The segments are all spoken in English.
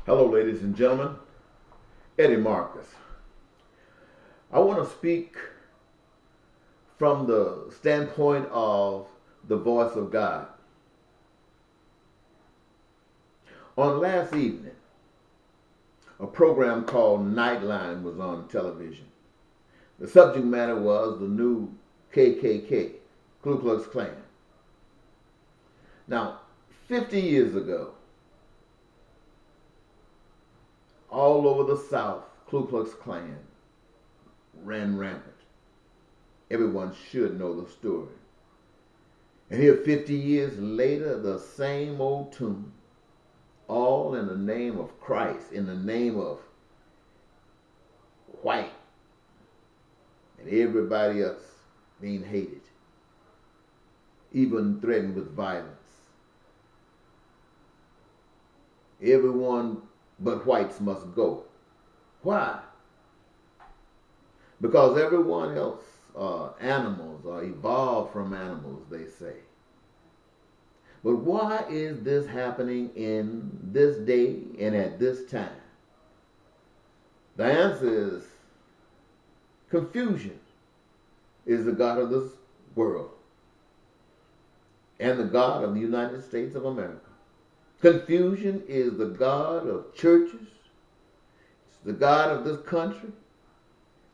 Hello, ladies and gentlemen. Eddie Marcus. I want to speak from the standpoint of the voice of God. On last evening, a program called Nightline was on television. The subject matter was the new KKK, Ku Klux Klan. Now, 50 years ago, all over the South, Ku Klux Klan ran rampant. Everyone should know the story. And here, 50 years later, the same old tune, all in the name of Christ, in the name of white, and everybody else being hated, even threatened with violence. Everyone but whites must go. Why? Because everyone else are animals, or evolved from animals, they say. But why is this happening in this day and at this time? The answer is confusion is the God of this world and the God of the United States of America. Confusion is the God of churches, it's the God of this country,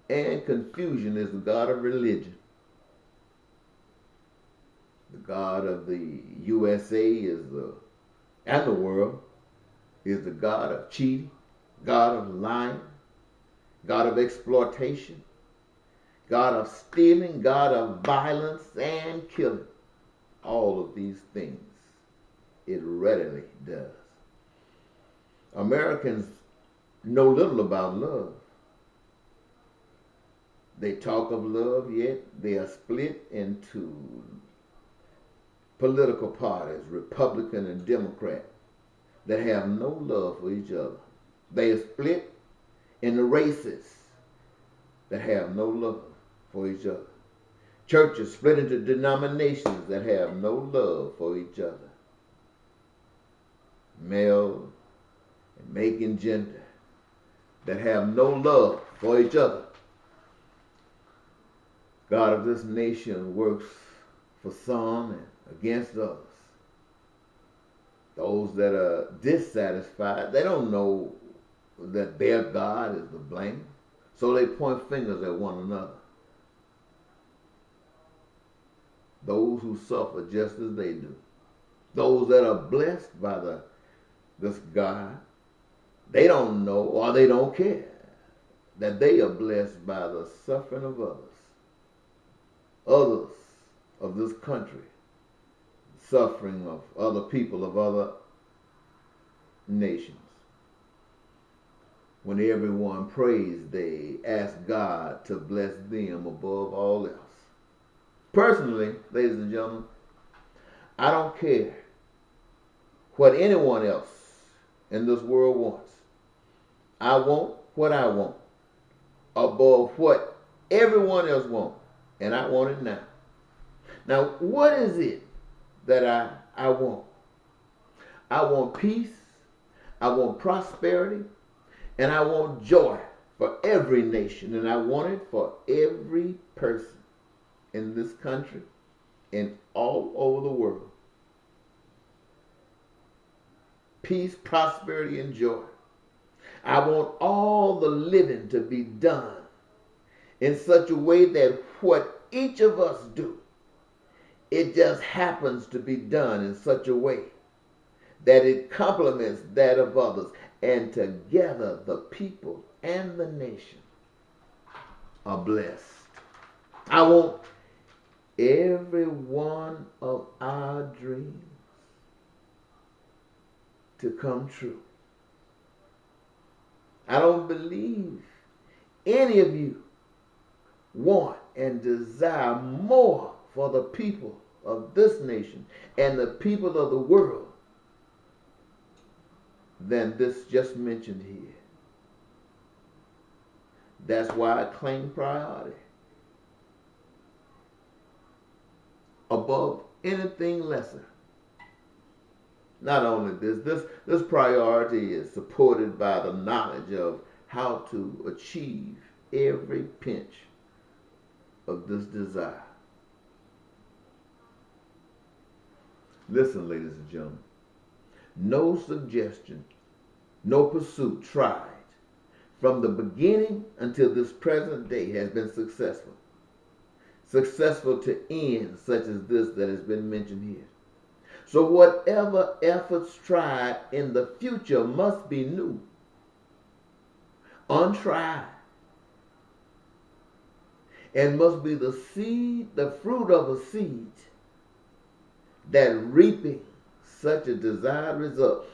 and confusion is the God of religion. The God of the USA and the world is the God of cheating, God of lying, God of exploitation, God of stealing, God of violence and killing. All of these things it readily does. Americans know little about love. They talk of love, yet they are split into political parties, Republican and Democrat, that have no love for each other. They are split into races that have no love for each other. Churches split into denominations that have no love for each other. Male and making gender that have no love for each other. God of this nation works for some and against others. Those that are dissatisfied, they don't know that their God is to blame, so they point fingers at one another. Those who suffer just as they do. Those that are blessed by this God, they don't know or they don't care that they are blessed by the suffering of others. Others of this country, suffering of other people of other nations. When everyone prays, they ask God to bless them above all else. Personally, ladies and gentlemen, I don't care what anyone else in this world wants. I want what I want above what everyone else wants, and I want it now. Now, what is it that I want? I want peace, I want prosperity, and I want joy for every nation, and I want it for every person in this country and all over the world. Peace, prosperity, and joy. I want all the living to be done in such a way that what each of us do, it just happens to be done in such a way that it complements that of others. And together the people and the nation are blessed. I want every one of our dreams to come true. I don't believe any of you want and desire more for the people of this nation and the people of the world than this just mentioned here. That's why I claim priority above anything lesser. Not only this priority is supported by the knowledge of how to achieve every pinch of this desire. Listen, ladies and gentlemen, no suggestion, no pursuit tried from the beginning until this present day has been successful. Successful to end such as this that has been mentioned here. So whatever efforts tried in the future must be new, untried, and must be the seed, the fruit of a seed that reaping such a desired result.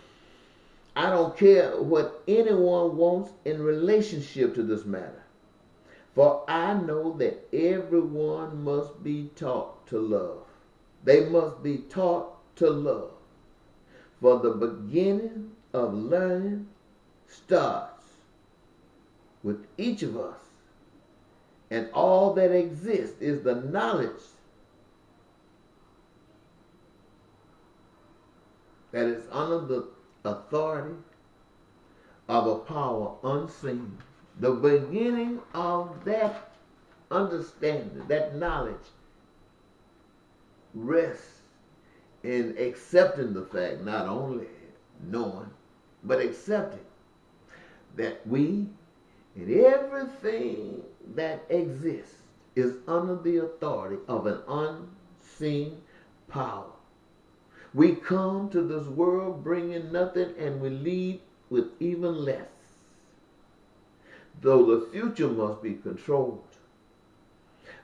I don't care what anyone wants in relationship to this matter, for I know that everyone must be taught to love. They must be taught to love. For the beginning of learning starts with each of us, and all that exists is the knowledge that is under the authority of a power unseen. The beginning of that understanding, that knowledge, rests in accepting the fact, not only knowing, but accepting that we and everything that exists is under the authority of an unseen power. We come to this world bringing nothing and we leave with even less. Though the future must be controlled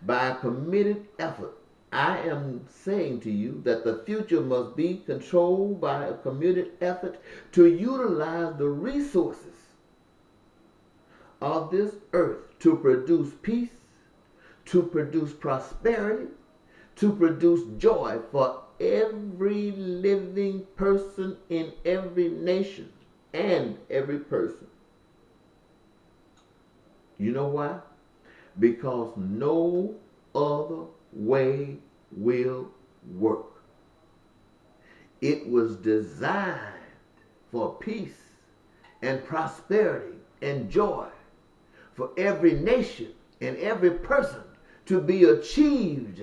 by a committed effort, I am saying to you that the future must be controlled by a committed effort to utilize the resources of this earth to produce peace, to produce prosperity, to produce joy for every living person in every nation and every person. You know why? Because no other way will work. It was designed for peace and prosperity and joy for every nation and every person to be achieved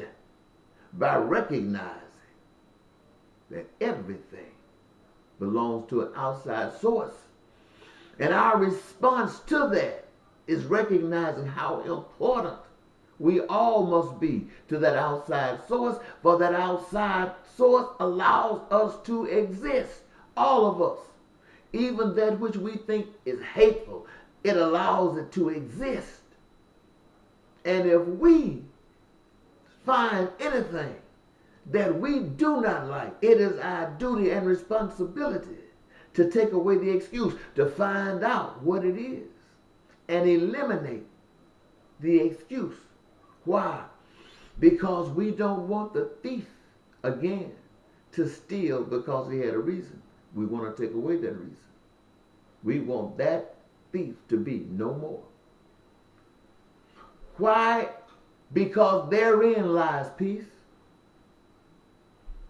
by recognizing that everything belongs to an outside source. And our response to that is recognizing how important we all must be to that outside source, for that outside source allows us to exist, all of us. Even that which we think is hateful, it allows it to exist. And if we find anything that we do not like, it is our duty and responsibility to take away the excuse, to find out what it is and eliminate the excuse. Why? Because we don't want the thief again to steal because he had a reason. We want to take away that reason. We want that thief to be no more. Why? Because therein lies peace.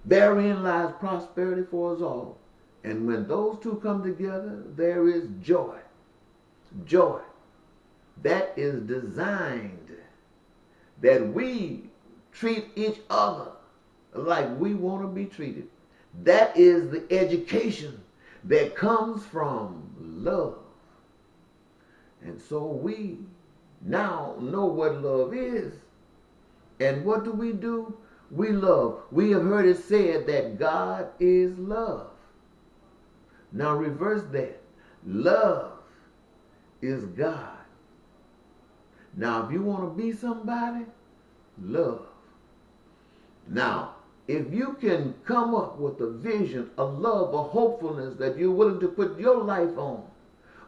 Therein lies prosperity for us all. And when those two come together, there is joy. Joy that is designed that we treat each other like we want to be treated. That is the education that comes from love. And so we now know what love is. And what do? We love. We have heard it said that God is love. Now reverse that. Love is God. Now if you want to be somebody, love. Now, if you can come up with a vision, a love, a hopefulness that you're willing to put your life on,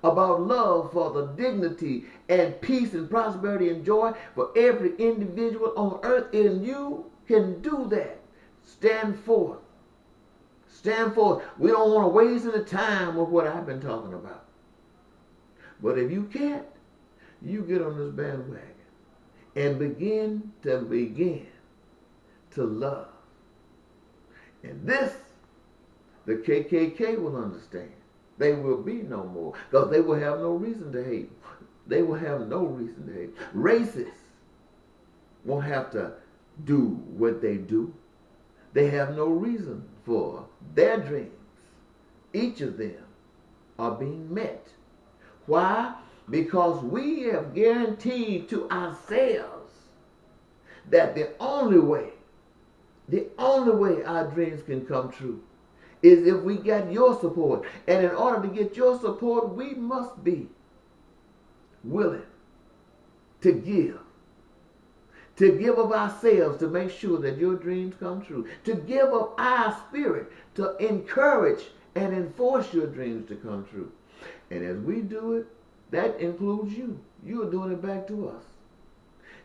about love for the dignity and peace and prosperity and joy for every individual on earth, and you can do that. Stand forth. Stand forth. We don't want to waste any time with what I've been talking about. But if you can't, you get on this bandwagon and begin to love. And this The KKK will understand. They will be no more because they will have no reason to hate. They will have no reason to hate. Racists won't have to do what they do. They have no reason for their dreams. Each of them are being met. Why? Because we have guaranteed to ourselves that the only way our dreams can come true is if we get your support. And in order to get your support, we must be willing to give of ourselves to make sure that your dreams come true, to give of our spirit to encourage and enforce your dreams to come true. And as we do it, that includes you. You're doing it back to us.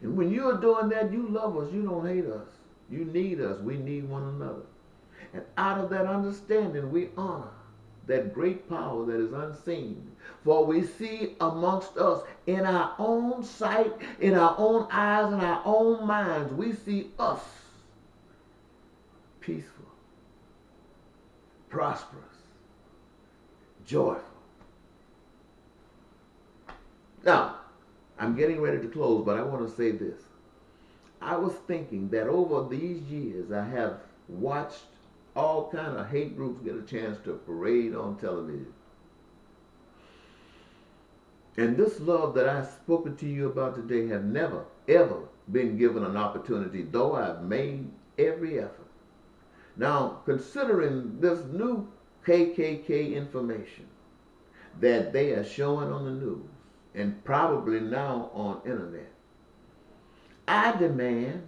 And when you're doing that, you love us. You don't hate us. You need us. We need one another. And out of that understanding, we honor that great power that is unseen. For we see amongst us, in our own sight, in our own eyes, in our own minds, we see us peaceful, prosperous, joyful. Now, I'm getting ready to close, but I want to say this. I was thinking that over these years, I have watched all kind of hate groups get a chance to parade on television. And this love that I've spoken to you about today have never, ever been given an opportunity, though I've made every effort. Now, considering this new KKK information that they are showing on the news, and probably now on internet, I demand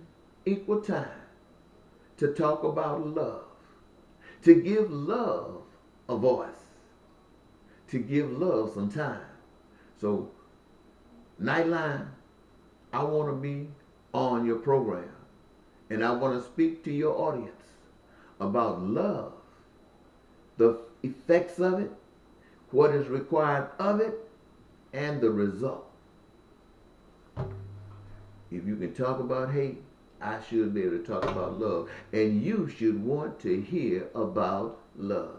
equal time to talk about love, to give love a voice, to give love some time. So, Nightline, I want to be on your program, and I want to speak to your audience about love, the effects of it, what is required of it, and the result. If you can talk about hate, I should be able to talk about love. And you should want to hear about love.